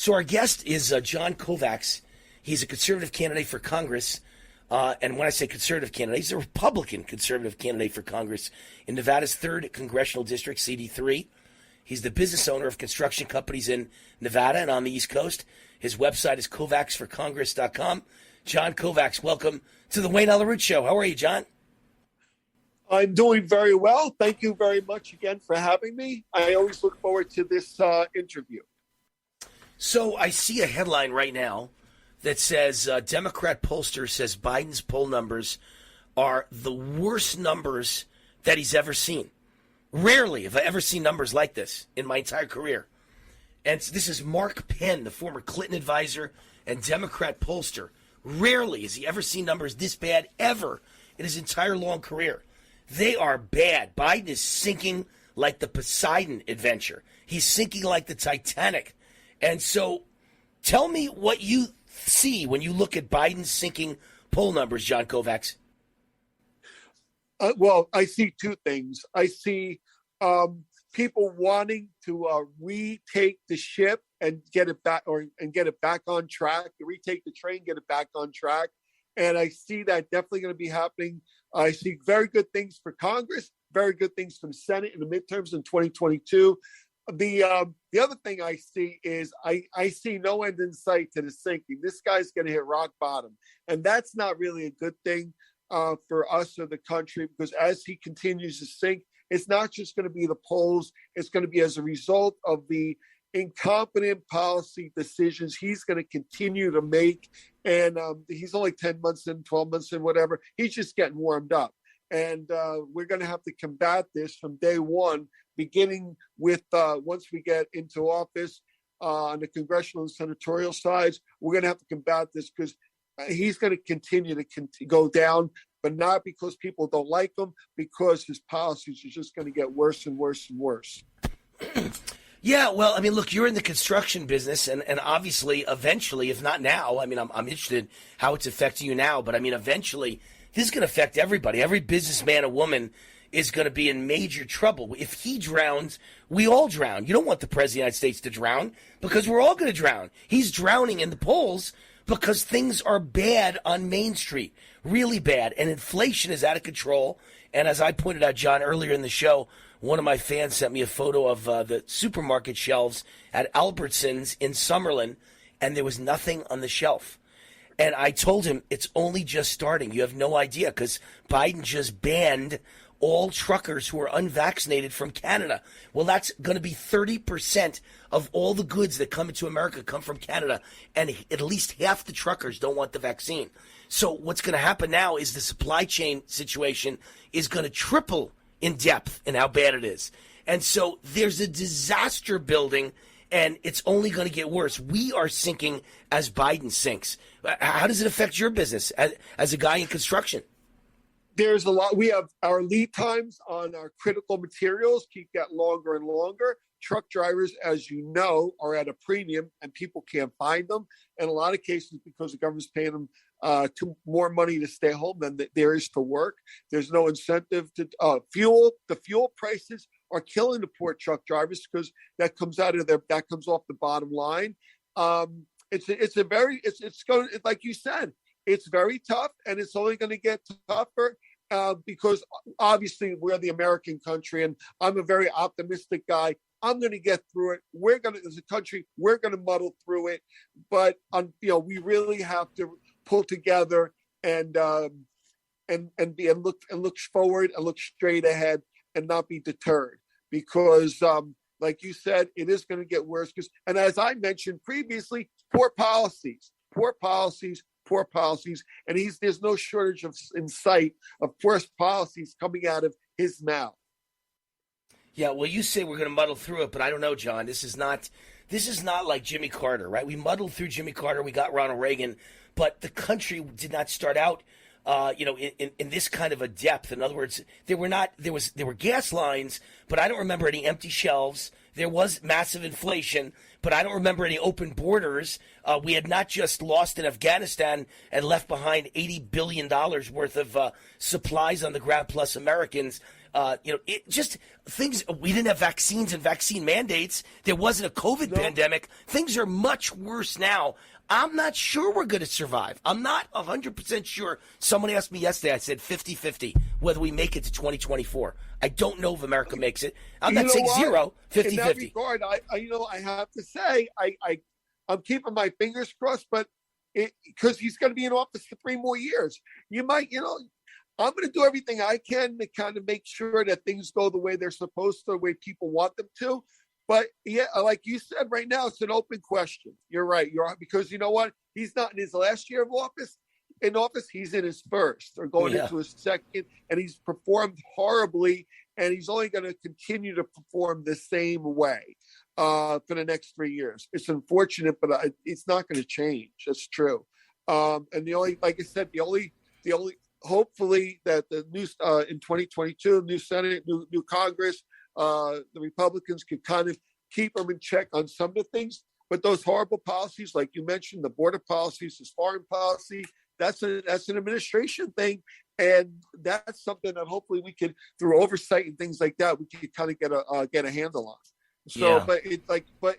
So our guest is John Kovacs. He's a conservative candidate for Congress. And when I say conservative candidate, he's a Republican conservative candidate for Congress in Nevada's 3rd Congressional District, CD3. He's the business owner of construction companies in Nevada and on the East Coast. His website is kovacsforcongress.com. John Kovacs, welcome to the Wayne Allyn Root Show. How are you, John? I'm doing very well. Thank you very much again for having me. I always look forward to this interview. So I see a headline right now that says Democrat pollster says Biden's poll numbers are the worst numbers that he's ever seen. Rarely have I ever seen numbers like this in my entire career. And this is Mark Penn, the former Clinton advisor and Democrat pollster. Rarely has he ever seen numbers this bad ever in his entire long career. They are bad. Biden is sinking like the Poseidon Adventure. He's sinking like the Titanic. And so tell me what you see when you look at Biden's sinking poll numbers, John Kovacs. Well, I see two things. I see people wanting to retake the ship and get it back, and get it back on track. Retake the train, get it back on track, and I see that definitely going to be happening. I see very good things for Congress, very good things for the Senate in the midterms in 2022. The other thing I see is I see no end in sight to the sinking. This guy's going to hit rock bottom, and that's not really a good thing for us or the country, because as he continues to sink, it's not just going to be the polls. It's going to be as a result of the incompetent policy decisions he's going to continue to make. And he's only 10 months in, 12 months in, whatever. He's just getting warmed up. And we're going to have to combat this from day one, beginning with once we get into office on the congressional and senatorial sides. We're going to have to combat this because he's going to continue to go down, but not because people don't like him, because his policies are just going to get worse and worse and worse. Yeah, well, I mean, look, you're in the construction business, and obviously, eventually, if not now, I mean, I'm interested how it's affecting you now, but I mean, eventually, this is going to affect everybody. Every businessman or woman is going to be in major trouble. If he drowns, we all drown. You don't want the President of the United States to drown, because we're all going to drown. He's drowning in the polls because things are bad on Main Street, really bad, and inflation is out of control. And as I pointed out, John, earlier in the show, one of my fans sent me a photo of the supermarket shelves at Albertsons in Summerlin, and there was nothing on the shelf. And I told him, it's only just starting. You have no idea, because Biden just banned all truckers who are unvaccinated from Canada. Well, that's going to be 30% of all the goods that come into America come from Canada, and at least half the truckers don't want the vaccine. So what's going to happen now is the supply chain situation is going to triple in depth in how bad it is. And so there's a disaster building, and it's only going to get worse. We are sinking as Biden sinks. How does it affect your business as a guy in construction? There's a lot. We have our lead times on our critical materials keep getting longer and longer. Truck drivers, as you know, are at a premium, and people can't find them. In a lot of cases, because the government's paying them more money to stay home than there is to work. There's no incentive to fuel. The fuel prices are killing the poor truck drivers, because that comes off the bottom line. It's going, like you said, it's very tough, and it's only going to get tougher because obviously we're the American country, and I'm a very optimistic guy. I'm going to get through it. As a country, we're going to muddle through it, but we really have to pull together and look forward and look straight ahead and not be deterred, because like you said, it is going to get worse. And as I mentioned previously, poor policies, and there's no shortage in sight of poor policies coming out of his mouth. Yeah, well, you say we're going to muddle through it, but I don't know, John. This is not like Jimmy Carter, right? We muddled through Jimmy Carter. We got Ronald Reagan, but the country did not start out, in this kind of a depth. In other words, there were gas lines, but I don't remember any empty shelves. There was massive inflation, but I don't remember any open borders. We had not just lost in Afghanistan and left behind $80 billion worth of supplies on the ground plus Americans. It just things. We didn't have vaccines and vaccine mandates. There wasn't a COVID pandemic. Things are much worse now. I'm not sure we're going to survive. I'm not 100% sure. Someone asked me yesterday, I said 50-50, whether we make it to 2024. I don't know if America makes it. I'm not saying zero, 50-50. In that regard, I have to say, I'm keeping my fingers crossed, but because he's going to be in office for 3 more years. I'm going to do everything I can to kind of make sure that things go the way they're supposed to, the way people want them to. But yeah, like you said, right now it's an open question. You're right. Because you know what? He's not in his last year of office. In office, he's in his first or going into his second, and he's performed horribly, and he's only going to continue to perform the same way for the next 3 years. It's unfortunate, but it's not going to change. That's true. And like I said, the only hopefully that the new in 2022, new Senate, new Congress, the Republicans could kind of keep them in check on some of the things. But those horrible policies, like you mentioned, the border policies, this foreign policy, that's an administration thing, and that's something that hopefully we could, through oversight and things like that, we could kind of get a handle on. So, but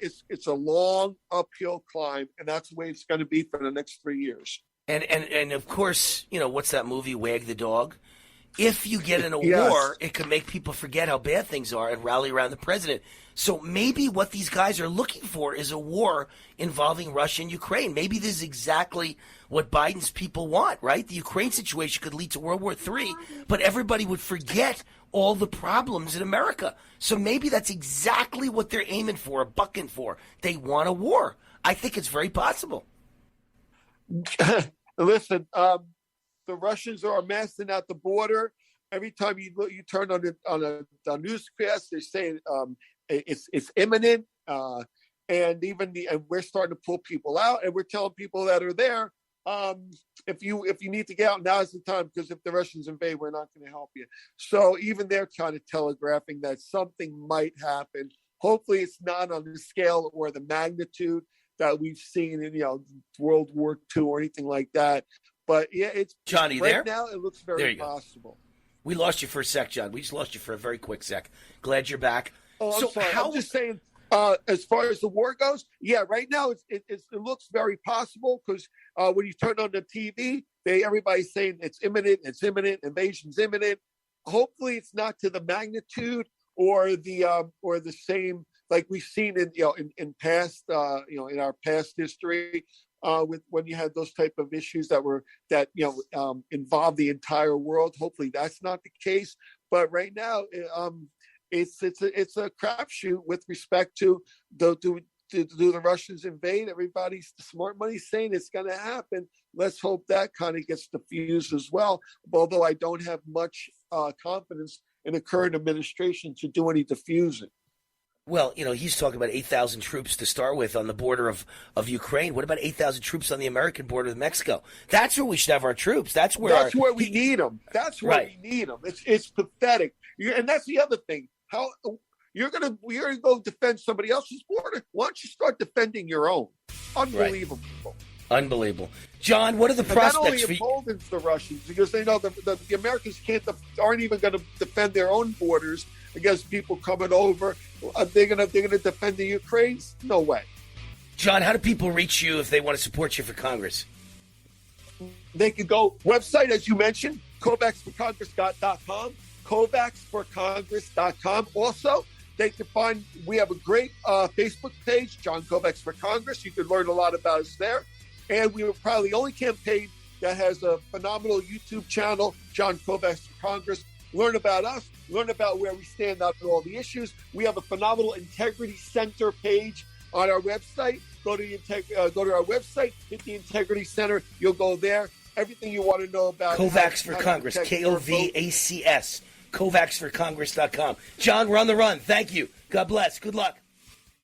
it's a long uphill climb, and that's the way it's going to be for the next 3 years. And of course, what's that movie, Wag the Dog? If you get in a war, it could make people forget how bad things are and rally around the president. So maybe what these guys are looking for is a war involving Russia and Ukraine. Maybe this is exactly what Biden's people want, right? The Ukraine situation could lead to World War III, but everybody would forget all the problems in America. So maybe that's exactly what they're aiming for, bucking for. They want a war. I think it's very possible. Listen, the Russians are massing out the border. Every time you turn on a newscast, they're saying it's imminent, and we're starting to pull people out, and we're telling people that are there, if you need to get out, now is the time, because if the Russians invade, we're not going to help you. So even they're kind of telegraphing that something might happen. Hopefully, it's not on the scale or the magnitude that we've seen in World War II or anything like that. But yeah, it's Johnny right there. Now it looks very possible. We lost you for a sec, John. We just lost you for a very quick sec. Glad you're back. Oh, I'm sorry. I'm just saying, as far as the war goes, yeah, right now it looks very possible, because when you turn on the TV, everybody's saying it's imminent, invasion's imminent. Hopefully, it's not to the magnitude or the same like we've seen in past in our past history. With when you had those type of issues that involve the entire world. Hopefully that's not the case. But right now, it's a crapshoot with respect to do the Russians invade. Everybody's smart money saying it's going to happen. Let's hope that kind of gets diffused as well. Although I don't have much confidence in the current administration to do any diffusing. Well, he's talking about 8,000 troops to start with on the border of Ukraine. What about 8,000 troops on the American border with Mexico? That's where we should have our troops. That's where we need them. That's where we need them. It's pathetic. And that's the other thing. How you're gonna go defend somebody else's border? Why don't you start defending your own? Unbelievable. Right. Unbelievable. John, what are the prospects for you? That only emboldens the Russians, because they know the Americans aren't even going to defend their own borders against people coming over. They're gonna defend the Ukrainians? No way. John, how do people reach you if they want to support you for Congress? They can go website, as you mentioned, kovacsforcongress.com, kovacsforcongress.com. Also, they can find, we have a great Facebook page, John Kovacs for Congress. You can learn a lot about us there. And we were probably the only campaign that has a phenomenal YouTube channel, John Kovacs for Congress. Learn about us, learn about where we stand on all the issues. We have a phenomenal Integrity Center page on our website. Go to our website, hit the Integrity Center. You'll go there. Everything you want to know about Kovacs for Congress, KOVACS, kovacsforcongress.com. John, we're on the run. Thank you. God bless. Good luck.